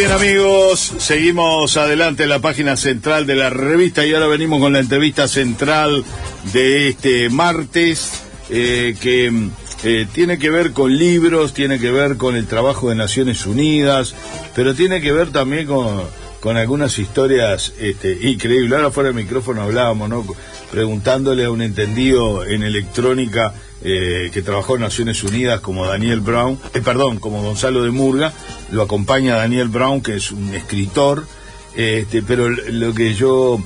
bien, amigos, seguimos adelante en la página central de la revista y ahora venimos con la entrevista central de este martes que tiene que ver con libros, tiene que ver con el trabajo de Naciones Unidas, pero tiene que ver también con algunas historias increíbles. Ahora fuera del micrófono hablábamos, ¿no?, preguntándole a un entendido en electrónica que trabajó en Naciones Unidas como Daniel Brown, como Gonzalo de Murga. Lo acompaña Daniel Brown, que es un escritor, pero lo que yo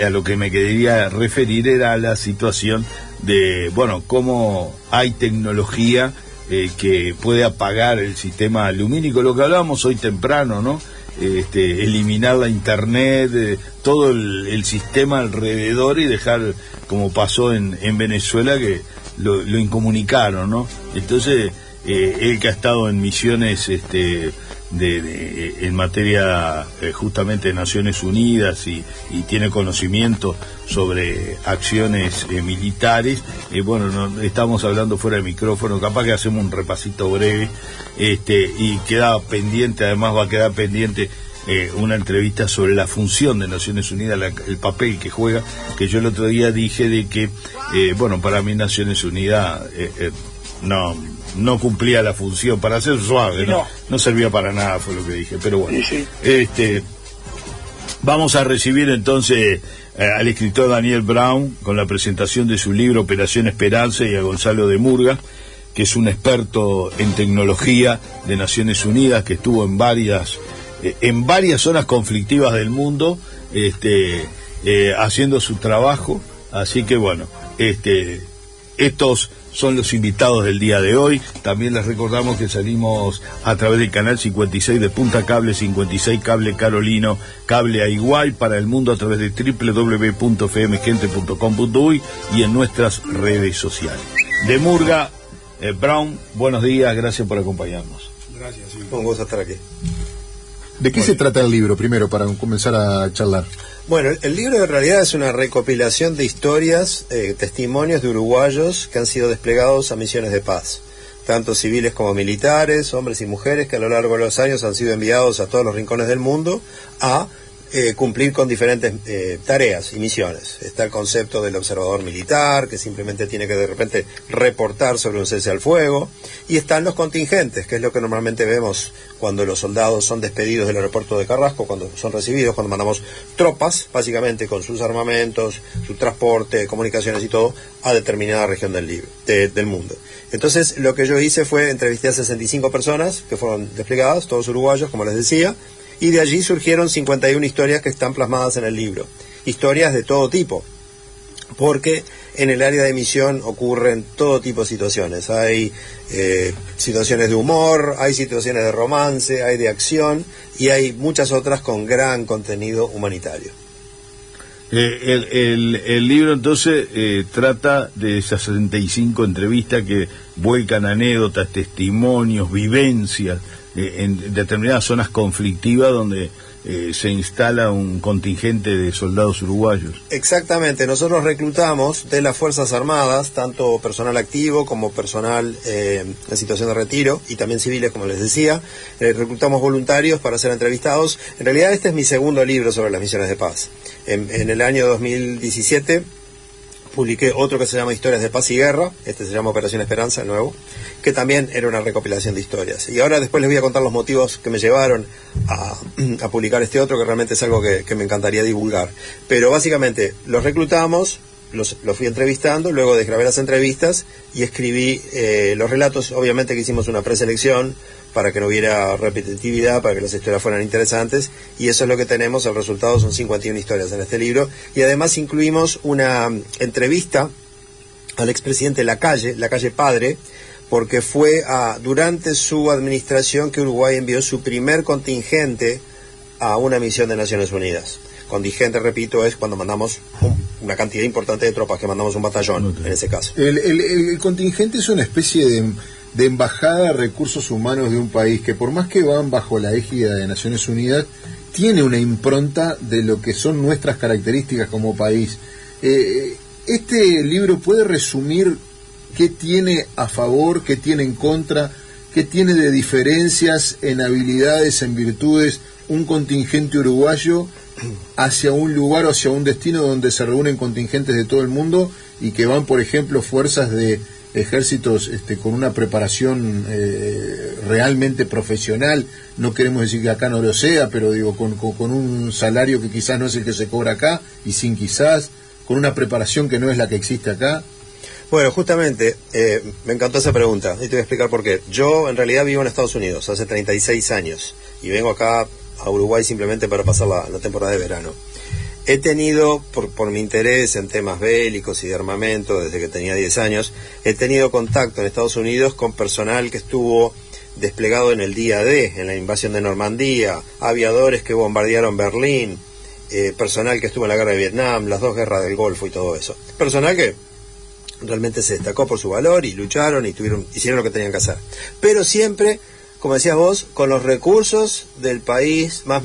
a lo que me quería referir era a la situación de, bueno, cómo hay tecnología que puede apagar el sistema lumínico, lo que hablábamos hoy temprano, ¿no? Eliminar la internet, todo el sistema alrededor y dejar, como pasó en Venezuela, que lo incomunicaron, ¿no? Entonces, él que ha estado en misiones en materia justamente de Naciones Unidas y tiene conocimiento sobre acciones militares, bueno, estamos hablando fuera del micrófono, capaz que hacemos un repasito breve, y queda pendiente, además va a quedar pendiente una entrevista sobre la función de Naciones Unidas, el papel que juega, que yo el otro día dije de que, bueno, para mí Naciones Unidas no cumplía la función, para ser suave, no servía para nada, fue lo que dije, pero bueno, sí. Vamos a recibir entonces al escritor Daniel Brown con la presentación de su libro Operación Esperanza, y a Gonzalo de Murga, que es un experto en tecnología de Naciones Unidas, que estuvo en varias zonas conflictivas del mundo, haciendo su trabajo. Así que bueno, estos son los invitados del día de hoy. También les recordamos que salimos a través del canal 56 de Punta Cable, 56 Cable Carolino, Cable Aiguay para el mundo a través de www.fmgente.com.uy y en nuestras redes sociales. De Murga, Brown, buenos días, gracias por acompañarnos. Gracias, sí. Un gusto estar aquí. ¿De qué se trata el libro, primero, para comenzar a charlar? Bueno, el libro en realidad es una recopilación de historias, testimonios de uruguayos que han sido desplegados a misiones de paz, tanto civiles como militares, hombres y mujeres que a lo largo de los años han sido enviados a todos los rincones del mundo a cumplir con diferentes tareas y misiones. Está el concepto del observador militar, que simplemente tiene que de repente reportar sobre un cese al fuego, y están los contingentes, que es lo que normalmente vemos cuando los soldados son despedidos del aeropuerto de Carrasco, cuando son recibidos, cuando mandamos tropas, básicamente con sus armamentos, su transporte, comunicaciones y todo, a determinada región del mundo. Entonces, lo que yo hice fue entrevistar a 65 personas que fueron desplegadas, todos uruguayos, como les decía, y de allí surgieron 51 historias que están plasmadas en el libro. Historias de todo tipo, porque en el área de misión ocurren todo tipo de situaciones. Hay situaciones de humor, hay situaciones de romance, hay de acción, y hay muchas otras con gran contenido humanitario. El libro entonces trata de esas 65 entrevistas que vuelcan anécdotas, testimonios, vivencias en determinadas zonas conflictivas donde se instala un contingente de soldados uruguayos. Exactamente, nosotros reclutamos de las Fuerzas Armadas, tanto personal activo como personal en situación de retiro, y también civiles, como les decía. Reclutamos voluntarios para ser entrevistados. En realidad este es mi segundo libro sobre las misiones de paz. En el año 2017 publiqué otro que se llama Historias de Paz y Guerra, este se llama Operación Esperanza, el nuevo, que también era una recopilación de historias. Y ahora después les voy a contar los motivos que me llevaron a publicar este otro, que realmente es algo que me encantaría divulgar. Pero básicamente los reclutamos, los fui entrevistando, luego desgrabé las entrevistas y escribí los relatos. Obviamente que hicimos una preselección para que no hubiera repetitividad, para que las historias fueran interesantes, y eso es lo que tenemos. El resultado son 51 historias en este libro, y además incluimos una entrevista al expresidente Lacalle Padre, porque fue durante su administración que Uruguay envió su primer contingente a una misión de Naciones Unidas. Contingente, repito, es cuando mandamos una cantidad importante de tropas, que mandamos un batallón, en ese caso. El contingente es una especie de embajada de recursos humanos de un país que, por más que van bajo la égida de Naciones Unidas, tiene una impronta de lo que son nuestras características como país. ¿Este libro puede resumir qué tiene a favor, qué tiene en contra, ¿Qué tiene de diferencias en habilidades, en virtudes, un contingente uruguayo hacia un lugar o hacia un destino donde se reúnen contingentes de todo el mundo y que van, por ejemplo, fuerzas de ejércitos con una preparación realmente profesional? No queremos decir que acá no lo sea, pero digo, con un salario que quizás no es el que se cobra acá, y sin quizás, con una preparación que no es la que existe acá. Bueno, justamente, me encantó esa pregunta, y te voy a explicar por qué. Yo, en realidad, vivo en Estados Unidos hace 36 años, y vengo acá a Uruguay simplemente para pasar la temporada de verano. He tenido, por mi interés en temas bélicos y de armamento, desde que tenía 10 años, he tenido contacto en Estados Unidos con personal que estuvo desplegado en el día D, en la invasión de Normandía, aviadores que bombardearon Berlín, personal que estuvo en la guerra de Vietnam, las 2 guerras del Golfo y todo eso. Personal que realmente se destacó por su valor y lucharon y hicieron lo que tenían que hacer. Pero siempre, como decías vos, con los recursos del país más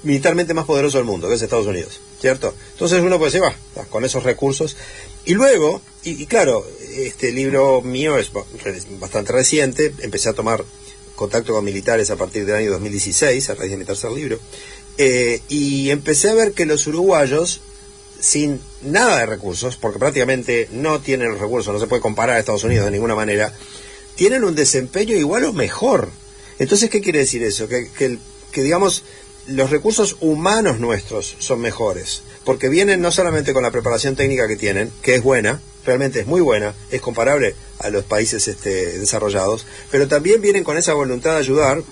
militarmente más poderoso del mundo, que es Estados Unidos, ¿cierto? Entonces uno puede decir, con esos recursos. Y luego, y claro, este libro mío es bastante reciente, empecé a tomar contacto con militares a partir del año 2016, a raíz de mi tercer libro, y empecé a ver que los uruguayos, sin nada de recursos, porque prácticamente no tienen los recursos, no se puede comparar a Estados Unidos de ninguna manera, tienen un desempeño igual o mejor. Entonces, ¿qué quiere decir eso? Que digamos, los recursos humanos nuestros son mejores, porque vienen no solamente con la preparación técnica que tienen, que es buena, realmente es muy buena, es comparable a los países desarrollados, pero también vienen con esa voluntad de ayudar,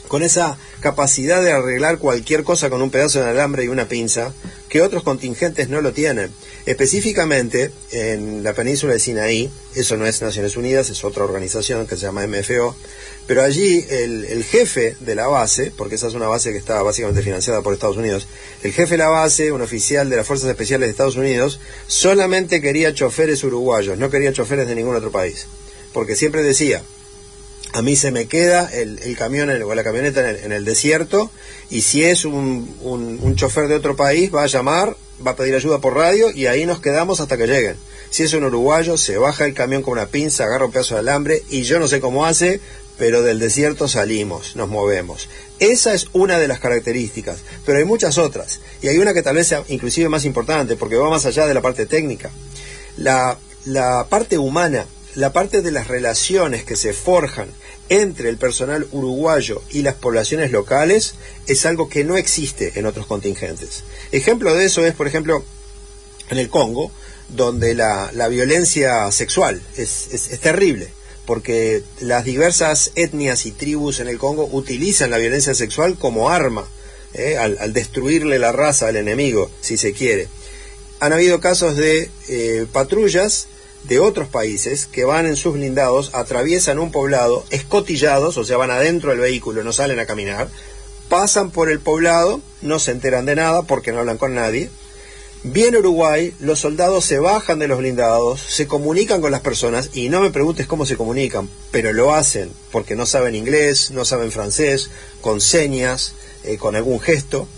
con esa capacidad de arreglar cualquier cosa con un pedazo de alambre y una pinza, que otros contingentes no lo tienen. Específicamente en la península de Sinaí, eso no es Naciones Unidas, es otra organización que se llama MFO, pero allí el jefe de la base, porque esa es una base que está básicamente financiada por Estados Unidos, el jefe de la base, un oficial de las Fuerzas Especiales de Estados Unidos, solamente quería choferes uruguayos, no quería choferes de ningún otro país, porque siempre decía, a mí se me queda el camión o la camioneta en el desierto, y si es un chofer de otro país, va a llamar, va a pedir ayuda por radio, y ahí nos quedamos hasta que lleguen. Si es un uruguayo, se baja el camión con una pinza, agarra un pedazo de alambre, y yo no sé cómo hace, pero del desierto salimos, nos movemos. Esa es una de las características, pero hay muchas otras, y hay una que tal vez sea inclusive más importante, porque va más allá de la parte técnica. La parte humana, la parte de las relaciones que se forjan entre el personal uruguayo y las poblaciones locales es algo que no existe en otros contingentes. Ejemplo de eso es, por ejemplo, en el Congo, donde la violencia sexual es terrible, porque las diversas etnias y tribus en el Congo utilizan la violencia sexual como arma, al destruirle la raza al enemigo, si se quiere. Han habido casos de patrullas de otros países que van en sus blindados, atraviesan un poblado, escotillados, o sea, van adentro del vehículo, no salen a caminar, pasan por el poblado, no se enteran de nada porque no hablan con nadie. Viene Uruguay, los soldados se bajan de los blindados, se comunican con las personas, y no me preguntes cómo se comunican, pero lo hacen porque no saben inglés, no saben francés, con señas, con algún gesto,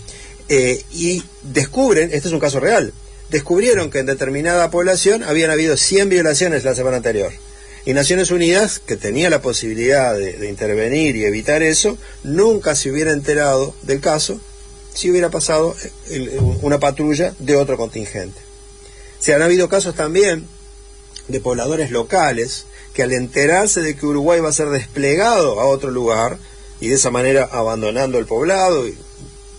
y descubren, este es un caso real, descubrieron que en determinada población habían habido 100 violaciones la semana anterior. Y Naciones Unidas, que tenía la posibilidad de intervenir y evitar eso, nunca se hubiera enterado del caso si hubiera pasado una patrulla de otro contingente. Se han habido casos también de pobladores locales que, al enterarse de que Uruguay va a ser desplegado a otro lugar, y de esa manera abandonando el poblado y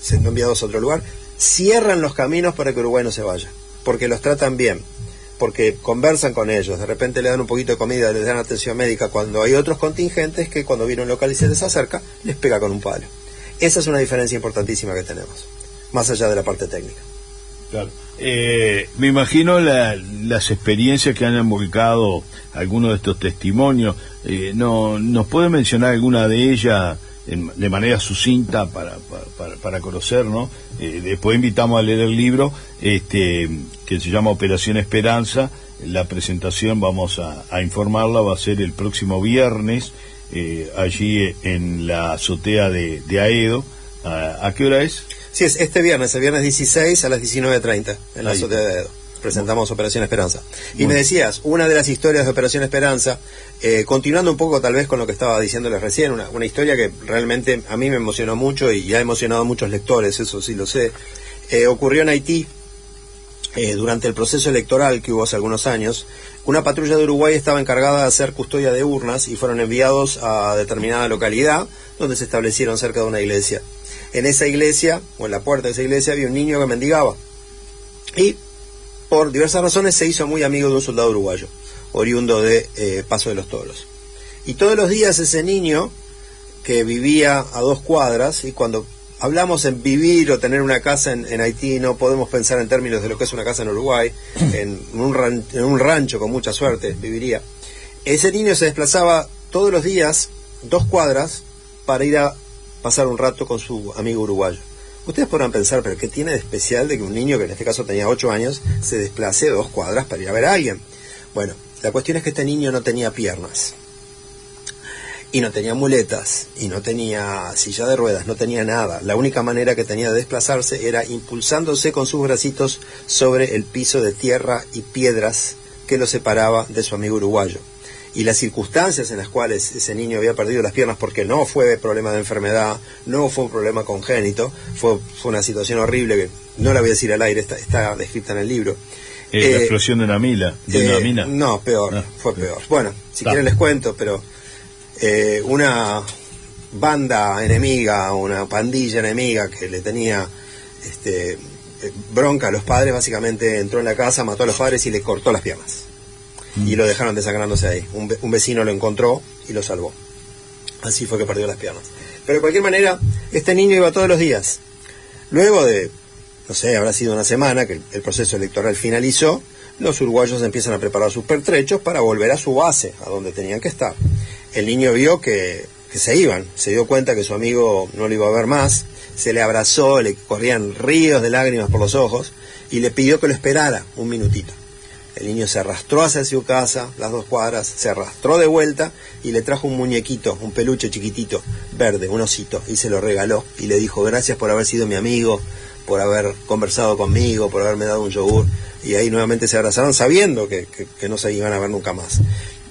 siendo enviados a otro lugar, cierran los caminos para que Uruguay no se vaya, porque los tratan bien, porque conversan con ellos, de repente le dan un poquito de comida, les dan atención médica, cuando hay otros contingentes que cuando viene un local y se les acerca, les pega con un palo. Esa es una diferencia importantísima que tenemos, más allá de la parte técnica. Claro. Me imagino las experiencias que han embolcado algunos de estos testimonios. ¿Nos puede mencionar alguna de ellas de manera sucinta para conocer, ¿no? Después invitamos a leer el libro que se llama Operación Esperanza. La presentación vamos a informarla, va a ser el próximo viernes, allí en la azotea de Aedo. ¿A qué hora es? Sí, es este viernes, el viernes 16 a las 19:30 en la azotea de Aedo. presentamos Operación Esperanza. Y me decías, una de las historias de Operación Esperanza, continuando un poco tal vez con lo que estaba diciéndoles recién, una historia que realmente a mí me emocionó mucho y ha emocionado a muchos lectores, eso sí lo sé, ocurrió en Haití. Durante el proceso electoral que hubo hace algunos años, una patrulla de Uruguay estaba encargada de hacer custodia de urnas y fueron enviados a determinada localidad donde se establecieron cerca de una iglesia. En esa iglesia, o en la puerta de esa iglesia, había un niño que mendigaba. Y por diversas razones se hizo muy amigo de un soldado uruguayo, oriundo de Paso de los Toros. Y todos los días ese niño, que vivía a 2 cuadras, y cuando hablamos en vivir o tener una casa en Haití, no podemos pensar en términos de lo que es una casa en Uruguay, en un rancho con mucha suerte viviría. Ese niño se desplazaba todos los días 2 cuadras para ir a pasar un rato con su amigo uruguayo. Ustedes podrán pensar, pero ¿qué tiene de especial de que un niño, que en este caso tenía 8 años, se desplace 2 cuadras para ir a ver a alguien? Bueno, la cuestión es que este niño no tenía piernas. Y no tenía muletas, y no tenía silla de ruedas, no tenía nada. La única manera que tenía de desplazarse era impulsándose con sus bracitos sobre el piso de tierra y piedras que lo separaba de su amigo uruguayo. Y las circunstancias en las cuales ese niño había perdido las piernas, porque no fue problema de enfermedad, no fue un problema congénito, fue una situación horrible que no la voy a decir al aire, está descrita en el libro. La explosión de una mina. No, peor, fue peor. Bueno, si quieren les cuento, pero una banda enemiga, una pandilla enemiga que le tenía bronca a los padres, básicamente entró en la casa, mató a los padres y le cortó las piernas. Y lo dejaron desangrándose ahí. Un vecino lo encontró y lo salvó. Así fue que perdió las piernas. Pero de cualquier manera, este niño iba todos los días. Luego de, no sé, habrá sido una semana que el proceso electoral finalizó, los uruguayos empiezan a preparar sus pertrechos para volver a su base, a donde tenían que estar. El niño vio que se iban, se dio cuenta que su amigo no lo iba a ver más, se le abrazó, le corrían ríos de lágrimas por los ojos y le pidió que lo esperara un minutito. El niño se arrastró hacia su casa, las 2 cuadras, se arrastró de vuelta y le trajo un muñequito, un peluche chiquitito, verde, un osito, y se lo regaló y le dijo: gracias por haber sido mi amigo, por haber conversado conmigo, por haberme dado un yogur. Y ahí nuevamente se abrazaron sabiendo que no se iban a ver nunca más.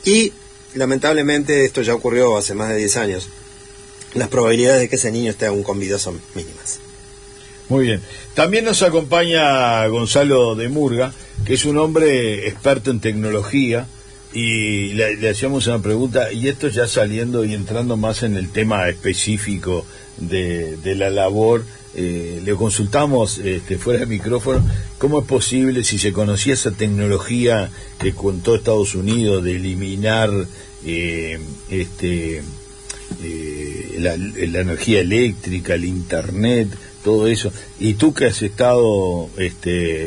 Y lamentablemente esto ya ocurrió hace más de 10 años. Las probabilidades de que ese niño esté aún con vida son mínimas. Muy bien. También nos acompaña Gonzalo de Murga, que es un hombre experto en tecnología, y le hacíamos una pregunta, y esto ya saliendo y entrando más en el tema específico de la labor. Le consultamos fuera de micrófono cómo es posible, si se conocía esa tecnología que contó Estados Unidos de eliminar la energía eléctrica, el internet, todo eso. Y tú que has estado,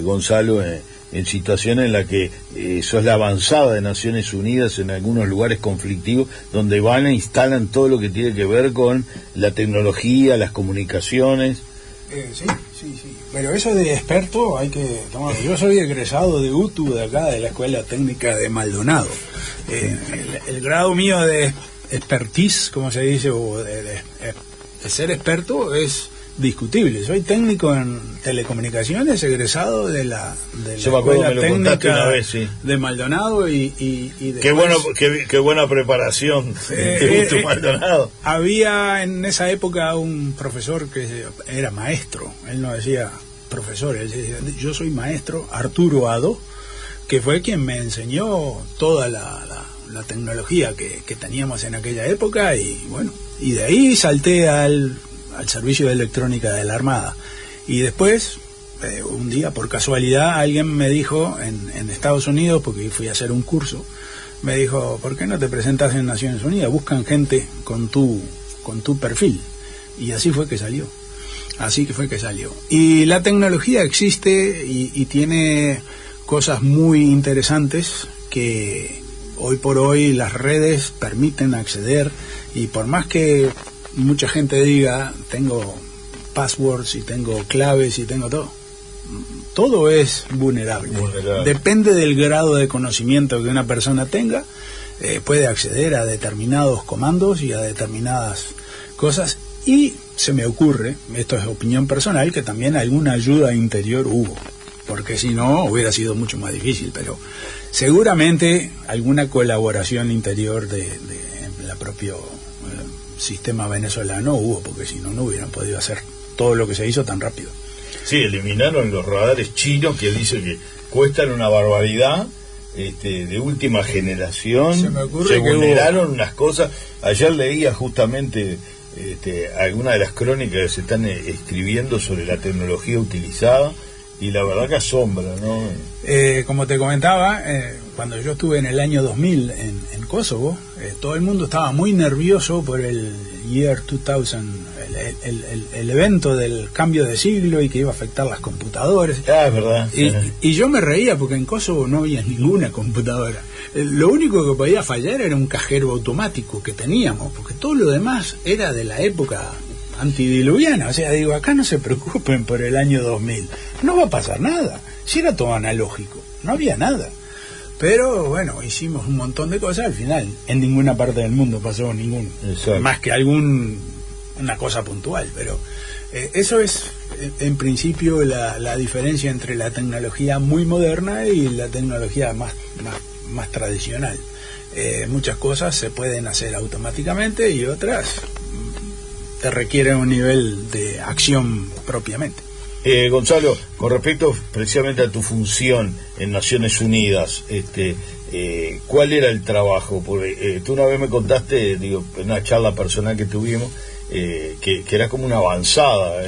Gonzalo, en situaciones en las que sos la avanzada de Naciones Unidas en algunos lugares conflictivos, donde van e instalan todo lo que tiene que ver con la tecnología, las comunicaciones. Sí. Pero eso de experto hay que tomarlo. Yo soy egresado de UTU, de acá, de la Escuela Técnica de Maldonado. El grado mío de expertise, como se dice, o de ser experto es discutible. Soy técnico en telecomunicaciones, egresado de la Escuela Técnica de Maldonado y después, qué buena preparación de Maldonado. Había en esa época un profesor que era maestro, él no decía profesor, él decía: yo soy maestro Arturo Ado, que fue quien me enseñó toda la tecnología que teníamos en aquella época, y bueno, y de ahí salté al servicio de electrónica de la Armada. Y después, un día, por casualidad, alguien me dijo en Estados Unidos, porque fui a hacer un curso, me dijo: ¿por qué no te presentas en Naciones Unidas? Buscan gente con tu perfil. Y así fue que salió. Y la tecnología existe y tiene cosas muy interesantes que hoy por hoy las redes permiten acceder, y por más que mucha gente diga: tengo passwords y tengo claves y tengo todo es vulnerable. Depende del grado de conocimiento que una persona tenga, puede acceder a determinados comandos y a determinadas cosas. Y se me ocurre, esto es opinión personal, que también alguna ayuda interior hubo. porque si no hubiera sido mucho más difícil, pero seguramente alguna colaboración interior de la propio sistema venezolano hubo, porque si no, no hubieran podido hacer todo lo que se hizo tan rápido. Sí, eliminaron los radares chinos que dicen que cuestan una barbaridad, de última generación. Se vulneraron unas cosas. Ayer leía justamente algunas de las crónicas que se están escribiendo sobre la tecnología utilizada, y la verdad que asombra, ¿no? Como te comentaba, cuando yo estuve en el año 2000 en Kosovo, todo el mundo estaba muy nervioso por el Year 2000, el evento del cambio de siglo y que iba a afectar las computadoras. Ah, es verdad. Y yo me reía porque en Kosovo no había ninguna computadora. Lo único que podía fallar era un cajero automático que teníamos, porque todo lo demás era de la época antidiluviana. O sea, digo, acá no se preocupen por el año 2000, no va a pasar nada. Si era todo analógico, no había nada. Pero bueno, hicimos un montón de cosas. Al final, en ninguna parte del mundo pasó ningún, más que una cosa puntual. Pero eso es, en principio, la diferencia entre la tecnología muy moderna y la tecnología más tradicional. Muchas cosas se pueden hacer automáticamente y otras te requieren un nivel de acción propiamente. Gonzalo, con respecto precisamente a tu función en Naciones Unidas, ¿cuál era el trabajo? Porque tú una vez me contaste, en una charla personal que tuvimos, que era como una avanzada.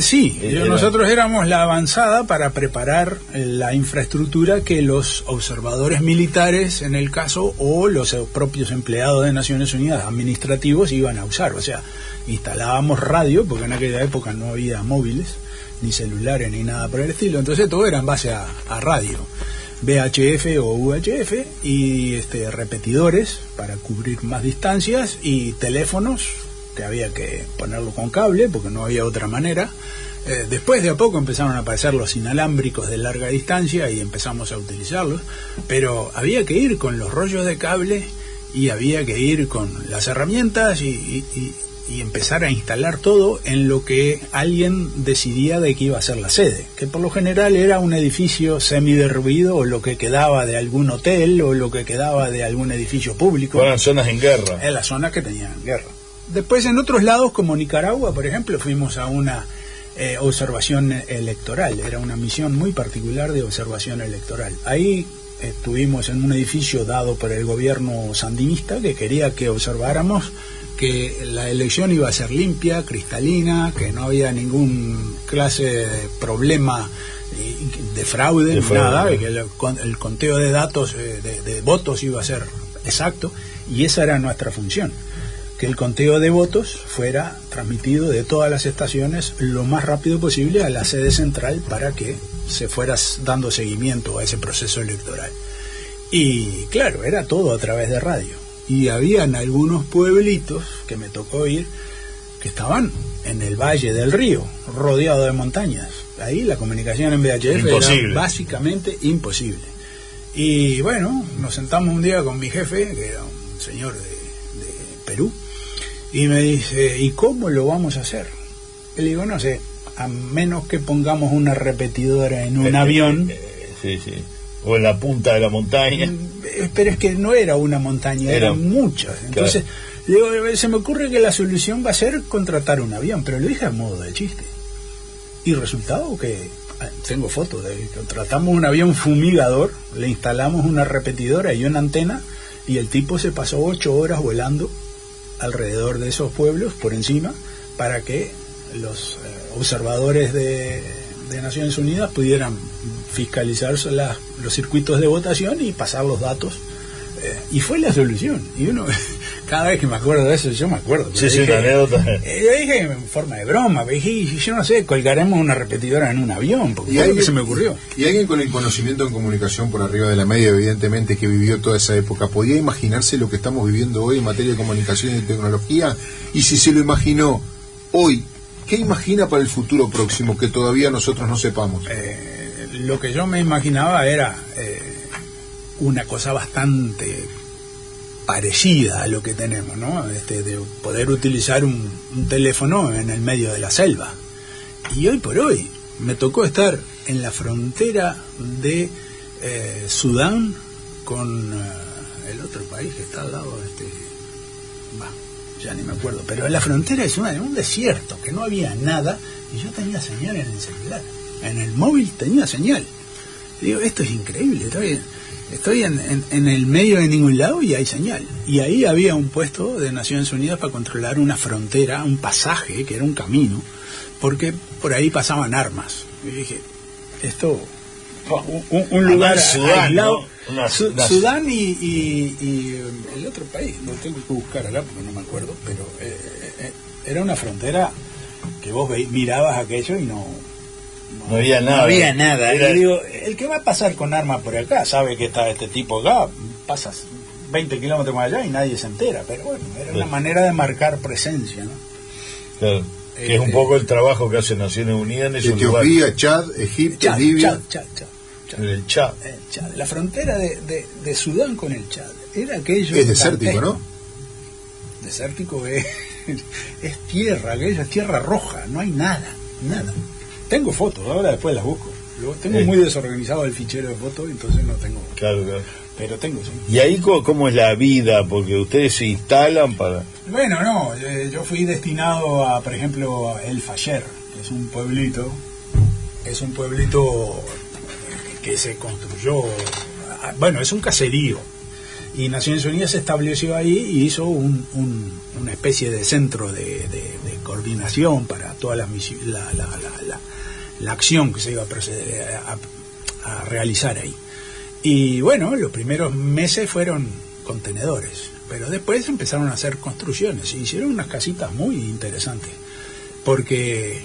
Sí, nosotros éramos la avanzada para preparar la infraestructura que los observadores militares, en el caso, o los propios empleados de Naciones Unidas administrativos iban a usar. O sea, instalábamos radio, porque en aquella época no había móviles, ni celulares, ni nada por el estilo. Entonces todo era en base a radio, VHF o UHF, y repetidores para cubrir más distancias, y teléfonos que había que ponerlo con cable porque no había otra manera. Después de a poco empezaron a aparecer los inalámbricos de larga distancia y empezamos a utilizarlos, pero había que ir con los rollos de cable y había que ir con las herramientas y empezar a instalar todo en lo que alguien decidía de que iba a ser la sede, que por lo general era un edificio semiderruido, o lo que quedaba de algún hotel, o lo que quedaba de algún edificio público. Eran zonas en guerra. En las zonas que tenían guerra. Después, en otros lados, como Nicaragua, por ejemplo, fuimos a una observación electoral. Era una misión muy particular de observación electoral. Ahí estuvimos en un edificio dado por el gobierno sandinista, que quería que observáramos que la elección iba a ser limpia, cristalina, que no había ningún clase de problema de fraude, nada, que el conteo de datos, de votos, iba a ser exacto, y esa era nuestra función, que el conteo de votos fuera transmitido de todas las estaciones lo más rápido posible a la sede central para que se fuera dando seguimiento a ese proceso electoral. Y claro, era todo a través de radio. Y habían algunos pueblitos que me tocó ir que estaban en el valle del río, rodeado de montañas. Ahí la comunicación en VHF era básicamente imposible. Y bueno, nos sentamos un día con mi jefe, que era un señor de Perú, y me dice, ¿y cómo lo vamos a hacer? Le digo, no sé, a menos que pongamos una repetidora en un avión. Sí. O en la punta de la montaña. Pero es que no era una montaña, eran muchas. Entonces, claro, le digo, se me ocurre que la solución va a ser contratar un avión, pero lo dije a modo de chiste. Y resultado que tengo fotos de que contratamos un avión fumigador, le instalamos una repetidora y una antena, y el tipo se pasó 8 horas volando alrededor de esos pueblos, por encima, para que los observadores de Naciones Unidas pudieran fiscalizar los circuitos de votación y pasar los datos, y fue la solución. Y uno, cada vez que me acuerdo de eso, yo me acuerdo. Sí, una anécdota. Yo dije en forma de broma, dije, yo no sé, colgaremos una repetidora en un avión, porque fue lo que se me ocurrió. Y alguien con el conocimiento en comunicación por arriba de la media, evidentemente, que vivió toda esa época, ¿podía imaginarse lo que estamos viviendo hoy en materia de comunicación y tecnología? Y si se lo imaginó hoy, ¿qué imagina para el futuro próximo que todavía nosotros no sepamos? Lo que yo me imaginaba era una cosa bastante parecida a lo que tenemos, ¿no? De poder utilizar un teléfono en el medio de la selva. Y hoy por hoy, Me tocó estar en la frontera de Sudán con el otro país que está al lado de ya ni me acuerdo, pero en la frontera de Sudán, en un desierto, que no había nada, y yo tenía señal en el celular, en el móvil tenía señal. Digo, esto es increíble, estoy en el medio de ningún lado y hay señal. Y ahí había un puesto de Naciones Unidas para controlar una frontera, un pasaje, que era un camino, porque por ahí pasaban armas. Y dije, esto, un lugar aislado. ¿No? Sudán y el otro país, lo tengo que buscar acá porque no me acuerdo, pero era una frontera que vos mirabas aquello y no había nada. No había nada. Era... Y digo, el que va a pasar con armas por acá sabe que está este tipo acá, pasas 20 kilómetros más allá y nadie se entera, pero bueno, era una manera de marcar presencia, ¿no? Claro. Que es un poco el trabajo que hace Naciones Unidas en esos lugares. Etiopía, Chad, Egipto, Libia. Chad. En el Chad. La frontera de Sudán con el Chad. Era aquello. Es desértico, ¿no? Desértico es tierra, aquello es tierra roja, no hay nada. Tengo fotos, ahora después las busco. Tengo muy desorganizado el fichero de fotos, entonces no tengo. Claro. Pero tengo, sí. ¿Y ahí cómo es la vida? Porque ustedes se instalan para... Bueno, no, yo fui destinado a, por ejemplo, El Fasher, que es un pueblito que se construyó, bueno, es un caserío, y Naciones Unidas se estableció ahí y hizo una especie de centro de coordinación para toda la acción que se iba a proceder a realizar ahí. Y bueno, los primeros meses fueron contenedores, pero después empezaron a hacer construcciones y hicieron unas casitas muy interesantes, porque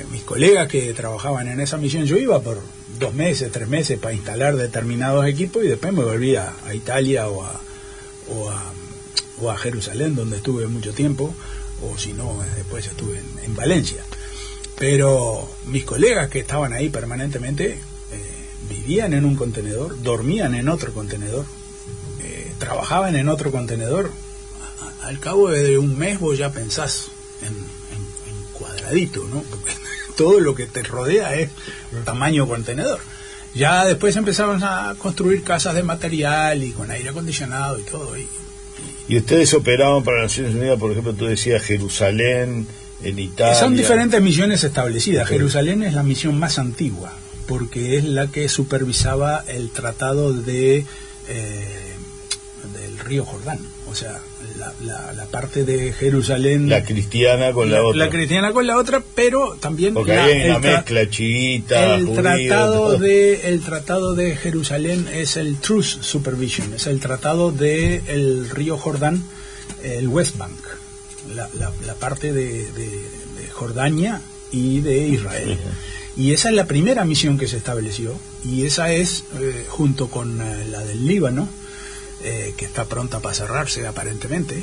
mis colegas que trabajaban en esa misión, yo iba por 2 meses, 3 meses para instalar determinados equipos y después me volvía a Italia o a Jerusalén, donde estuve mucho tiempo, o si no, después estuve en Valencia. Pero mis colegas que estaban ahí permanentemente vivían en un contenedor, dormían en otro contenedor, trabajaban en otro contenedor. Al cabo de un mes vos ya pensás en cuadradito, ¿no? Porque todo lo que te rodea es tamaño contenedor. Ya después empezaron a construir casas de material y con aire acondicionado y todo. ¿Y ustedes operaban para Naciones Unidas, por ejemplo, tú decías Jerusalén, en Italia? Son diferentes misiones establecidas. Jerusalén es la misión más antigua, porque es la que supervisaba el tratado del río Jordán. O sea, la parte de Jerusalén, la cristiana con la otra. La cristiana con la otra, pero también porque hay una mezcla chiita, el tratado de Jerusalén es el Truce Supervision, es el tratado del río Jordán, el West Bank, la parte de Jordania y de Israel. Y esa es la primera misión que se estableció, y esa es junto con la del Líbano, que está pronta para cerrarse aparentemente,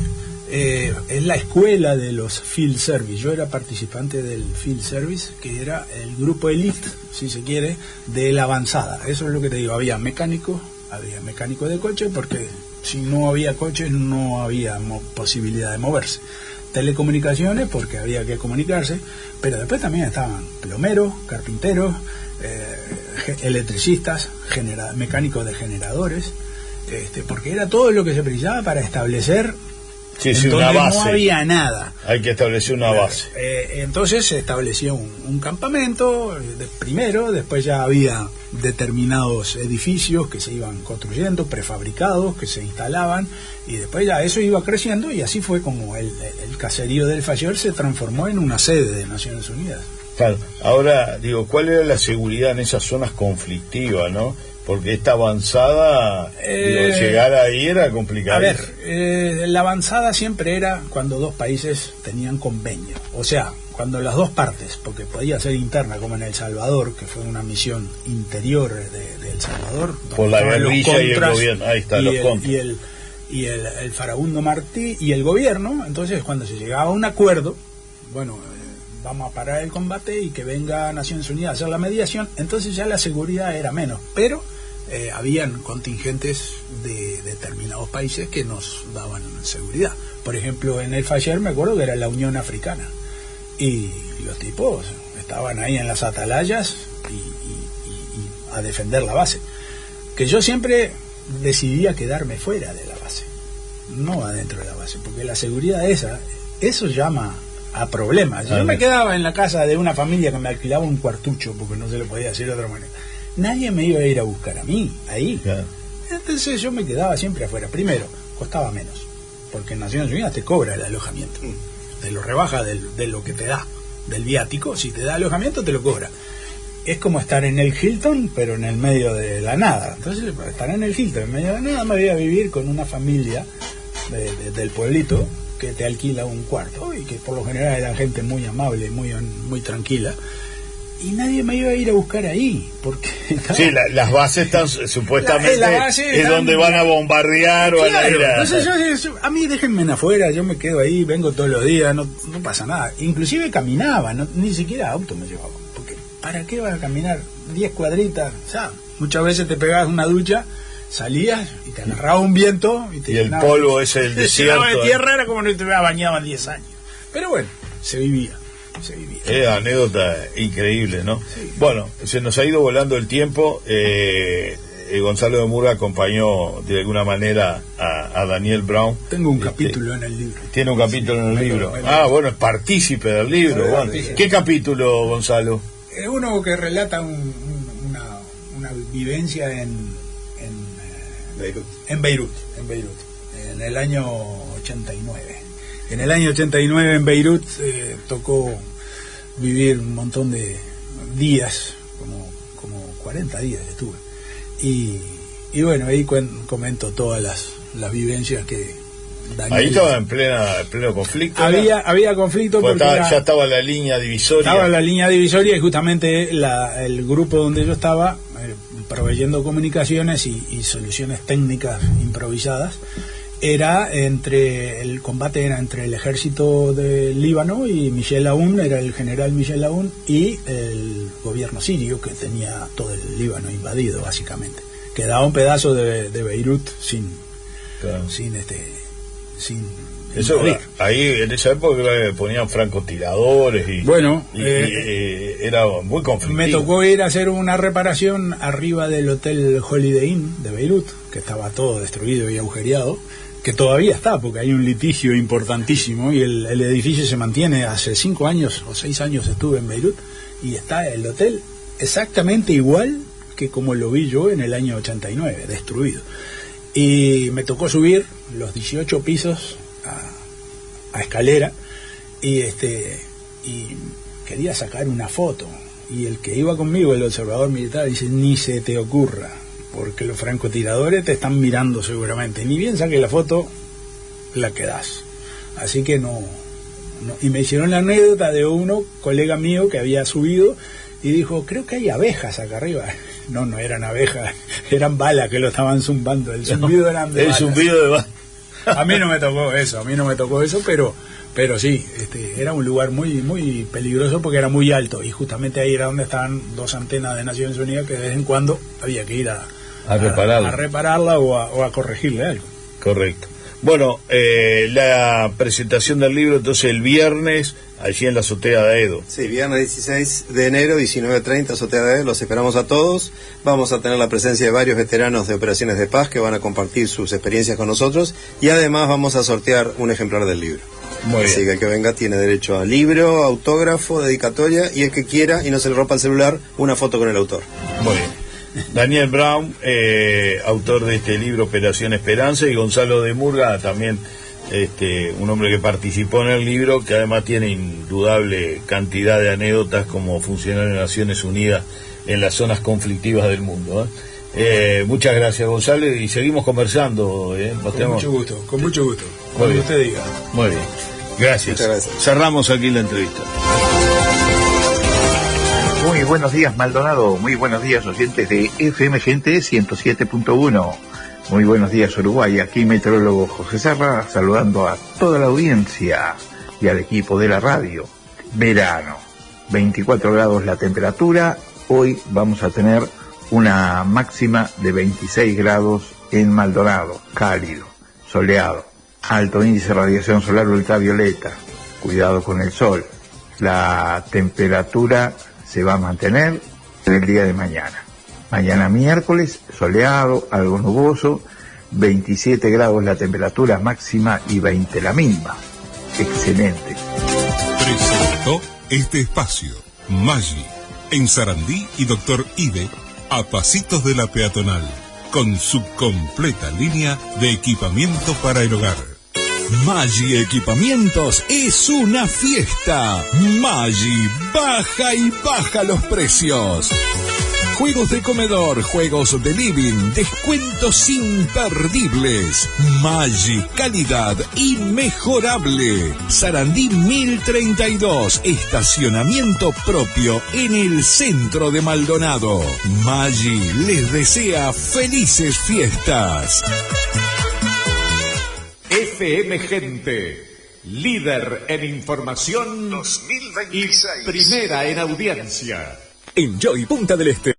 es la escuela de los Field Service. Yo era participante del Field Service, que era el grupo elite, si se quiere, de la avanzada. Eso es lo que te digo, había mecánico de coche, porque si no había coches no había posibilidad de moverse. Telecomunicaciones, porque había que comunicarse, pero después también estaban plomeros, carpinteros, electricistas, mecánicos de generadores, porque era todo lo que se precisaba para establecer una base. No había nada. Hay que establecer una base. Entonces se estableció un campamento primero, después ya había determinados edificios que se iban construyendo, prefabricados, que se instalaban, y después ya eso iba creciendo, y así fue como el caserío del Fasher se transformó en una sede de Naciones Unidas. Claro. Ahora, digo, ¿cuál era la seguridad en esas zonas conflictivas, no? Porque esta avanzada, llegar ahí era complicado. A ver, la avanzada siempre era cuando dos países tenían convenio. O sea, cuando las dos partes, porque podía ser interna, como en El Salvador, que fue una misión interior de El Salvador. Por la guerrilla y el gobierno, ahí está, los contras. Y el Farabundo Martí y el gobierno. Entonces, cuando se llegaba a un acuerdo, bueno, vamos a parar el combate y que venga Naciones Unidas a hacer la mediación, entonces ya la seguridad era menos, pero habían contingentes de determinados países que nos daban seguridad. Por ejemplo, en El Fasher me acuerdo que era la Unión Africana, y los tipos estaban ahí en las atalayas y a defender la base. Que yo siempre decidía quedarme fuera de la base, no adentro de la base, porque la seguridad eso llama a problemas. Yo me quedaba en la casa de una familia que me alquilaba un cuartucho, porque no se le podía decir de otra manera. Nadie me iba a ir a buscar a mí, ahí. Claro. Entonces yo me quedaba siempre afuera. Primero, costaba menos, porque en Naciones Unidas te cobra el alojamiento. Te lo rebaja de lo que te da, del viático. Si te da alojamiento, te lo cobra. Es como estar en el Hilton, pero en el medio de la nada. Entonces, para estar en el Hilton, en medio de la nada, me voy a vivir con una familia del pueblito que te alquila un cuarto, y que por lo general eran gente muy amable, muy tranquila. Y nadie me iba a ir a buscar ahí, porque... Sí, las bases están supuestamente es donde van a bombardear o claro, a ir a... Entonces a mí déjenme afuera, yo me quedo ahí, vengo todos los días, no pasa nada. Inclusive caminaba, ni siquiera auto me llevaba. Porque ¿para qué vas a caminar 10 cuadritas? O sea, muchas veces te pegabas una ducha, salías y te agarraba un viento y el polvo ese del desierto. De tierra era como no te hubiera bañado en 10 años. Pero bueno, se vivía. Anécdota increíble, ¿no? Sí. Bueno, se nos ha ido volando el tiempo. Gonzalo de Murga acompañó de alguna manera a Daniel Brown. Tengo un capítulo en el libro. Tiene un capítulo en el libro. Bueno, es partícipe del libro. Bueno. ¿Qué capítulo, Gonzalo? Es uno que relata una vivencia en Beirut, en el año 89. En el año 89 en Beirut tocó vivir un montón de días, como 40 días estuve. Y bueno, ahí comento todas las vivencias que Daniel... Ahí estaba en pleno conflicto. Había conflicto porque ya estaba la línea divisoria. Estaba la línea divisoria y justamente el grupo donde yo estaba, proveyendo comunicaciones y soluciones técnicas improvisadas, el combate era entre el ejército del Líbano y Michel Aoun, era el general Michel Aoun, y el gobierno sirio, que tenía todo el Líbano invadido básicamente. Quedaba un pedazo de Beirut sin eso invadir. Ahí en esa época ponían francotiradores y era muy conflictivo. Me tocó ir a hacer una reparación arriba del hotel Holiday Inn de Beirut, que estaba todo destruido y agujereado, que todavía está, porque hay un litigio importantísimo, y el edificio se mantiene. Hace 5 años o 6 años estuve en Beirut, y está el hotel exactamente igual que como lo vi yo en el año 89, destruido. Y me tocó subir los 18 pisos a escalera, y quería sacar una foto, y el que iba conmigo, el observador militar, dice: ni se te ocurra, porque los francotiradores te están mirando seguramente, ni bien saque la foto, la quedás. Así que no. Y me hicieron la anécdota de colega mío que había subido y dijo: creo que hay abejas acá arriba. No eran abejas, eran balas que lo estaban zumbando. El zumbido eran de balas. Zumbido de balas. A mí no me tocó eso, pero sí, era un lugar muy muy peligroso porque era muy alto, y justamente ahí era donde estaban 2 antenas de Naciones Unidas que de vez en cuando había que ir a repararla o a corregirle algo. Correcto. Bueno, la presentación del libro entonces el viernes allí en la azotea de Aedo. Sí, viernes 16 de enero, 19:30, azotea de Aedo. Los esperamos a todos. Vamos a tener la presencia de varios veteranos de operaciones de paz que van a compartir sus experiencias con nosotros, y además vamos a sortear un ejemplar del libro. Así que el que venga tiene derecho a libro, autógrafo, dedicatoria, y el que quiera y no se le rompa el celular, una foto con el autor. Muy bien. Daniel Brown, autor de este libro Operación Esperanza, y Gonzalo de Murga, también un hombre que participó en el libro, que además tiene indudable cantidad de anécdotas como funcionario de Naciones Unidas en las zonas conflictivas del mundo. Muchas gracias, Gonzalo, y seguimos conversando. Mucho gusto, cuando usted diga. Muy bien, gracias. Muchas gracias. Cerramos aquí la entrevista. Muy buenos días, Maldonado. Muy buenos días, oyentes de FM Gente 107.1. Muy buenos días, Uruguay. Aquí meteorólogo José Serra, saludando a toda la audiencia y al equipo de la radio. Verano, 24 grados la temperatura. Hoy vamos a tener una máxima de 26 grados en Maldonado. Cálido, soleado, alto índice de radiación solar ultravioleta. Cuidado con el sol. La temperatura se va a mantener en el día de mañana. Mañana miércoles, soleado, algo nuboso, 27 grados la temperatura máxima y 20 la mínima. Excelente. Presentó este espacio Maggi, en Sarandí y Doctor Ibe, a pasitos de la peatonal, con su completa línea de equipamiento para el hogar. Maggi Equipamientos es una fiesta. Maggi baja y baja los precios. Juegos de comedor, juegos de living, descuentos imperdibles. Maggi, calidad inmejorable. Sarandí 1032, estacionamiento propio en el centro de Maldonado. Maggi les desea felices fiestas. FM Gente, líder en información 2026 y primera en audiencia. Enjoy Punta del Este.